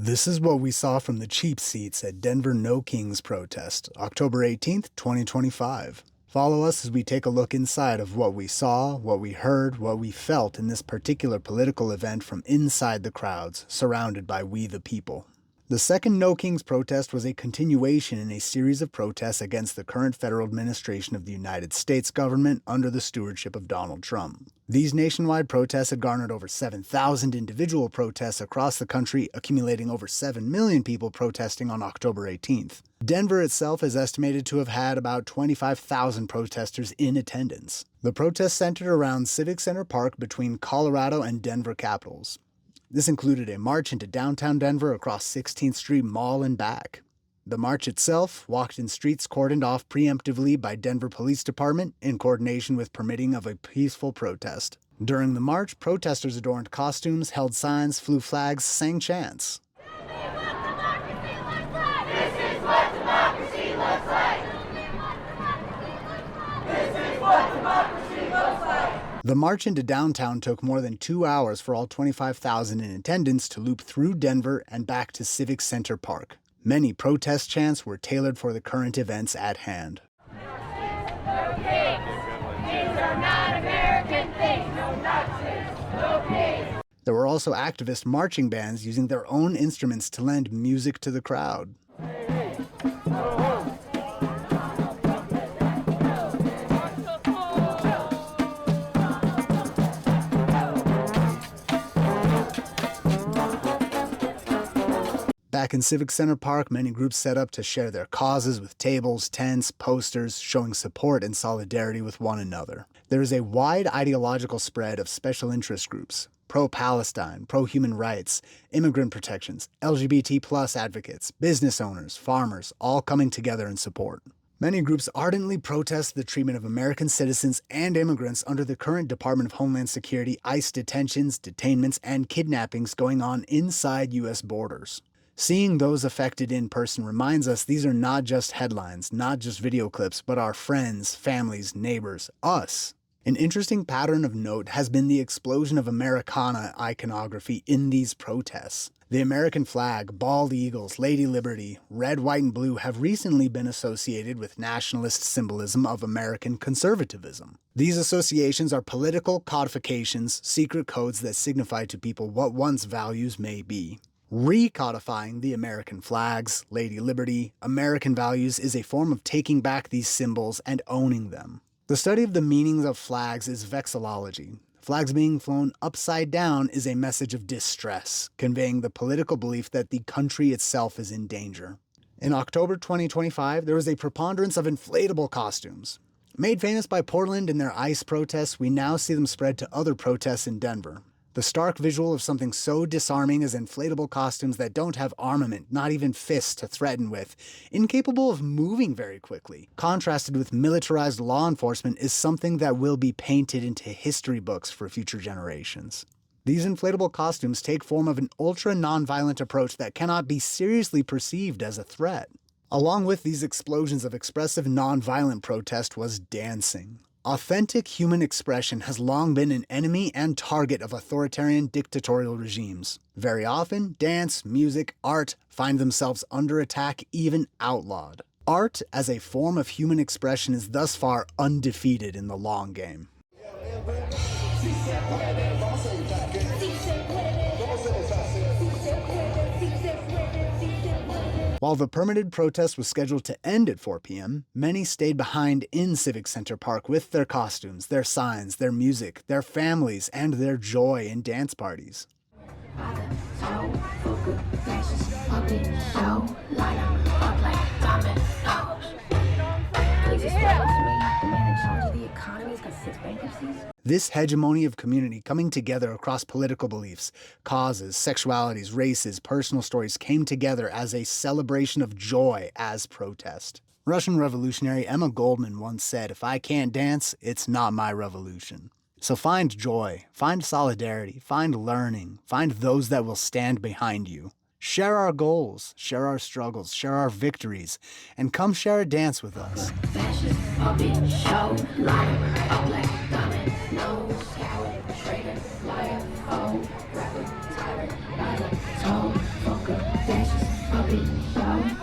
This is what we saw from the cheap seats at Denver No Kings protest, October 18th, 2025. Follow us as we take a look inside of what we saw, what we heard, what we felt in this particular political event from inside the crowds, surrounded by we the people. The second No Kings protest was a continuation in a series of protests against the current federal administration of the United States government under the stewardship of Donald Trump. These nationwide protests had garnered over 7,000 individual protests across the country, accumulating over 7 million people protesting on October 18th. Denver itself is estimated to have had about 25,000 protesters in attendance. The protests centered around Civic Center Park between Colorado and Denver capitals. This included a march into downtown Denver across 16th Street Mall and back. The march itself walked in streets cordoned off preemptively by Denver Police Department in coordination with permitting of a peaceful protest. During the march, protesters adorned costumes, held signs, flew flags, sang chants. The march into downtown took more than 2 hours for all 25,000 in attendance to loop through Denver and back to Civic Center Park. Many protest chants were tailored for the current events at hand. No pigs. These are not American things. No Nazis. No pigs. There were also activist marching bands using their own instruments to lend music to the crowd. Back in Civic Center Park, many groups set up to share their causes with tables, tents, posters, showing support and solidarity with one another. There is a wide ideological spread of special interest groups: pro-Palestine, pro-human rights, immigrant protections, LGBT+ advocates, business owners, farmers, all coming together in support. Many groups ardently protest the treatment of American citizens and immigrants under the current Department of Homeland Security ICE detentions, detainments, and kidnappings going on inside U.S. borders. Seeing those affected in person reminds us these are not just headlines, not just video clips, but our friends, families, neighbors, us. An interesting pattern of note has been the explosion of Americana iconography in these protests. The American flag, bald eagles, Lady Liberty, red, white, and blue have recently been associated with nationalist symbolism of American conservatism. These associations are political codifications, secret codes that signify to people what one's values may be. Recodifying the American flags, Lady Liberty, American values is a form of taking back these symbols and owning them. The study of the meanings of flags is vexillology. Flags being flown upside down is a message of distress, conveying the political belief that the country itself is in danger. In October 2025, there was a preponderance of inflatable costumes. Made famous by Portland and their ICE protests, we now see them spread to other protests in Denver. The stark visual of something so disarming as inflatable costumes that don't have armament, not even fists to threaten with, incapable of moving very quickly, contrasted with militarized law enforcement, is something that will be painted into history books for future generations. These inflatable costumes take form of an ultra-nonviolent approach that cannot be seriously perceived as a threat. Along with these explosions of expressive nonviolent protest was dancing. Authentic human expression has long been an enemy and target of authoritarian dictatorial regimes. Very often, dance, music, art find themselves under attack, even outlawed. Art as a form of human expression is thus far undefeated in the long game. While the permitted protest was scheduled to end at 4 p.m., many stayed behind in Civic Center Park with their costumes, their signs, their music, their families, and their joy in dance parties. This hegemony of community coming together across political beliefs, causes, sexualities, races, personal stories came together as a celebration of joy as protest. Russian revolutionary Emma Goldman once said, "If I can't dance, it's not my revolution." So find joy, find solidarity, find learning, find those that will stand behind you. Share our goals, share our struggles, share our victories, and come share a dance with us. Fashion, Puppy dog.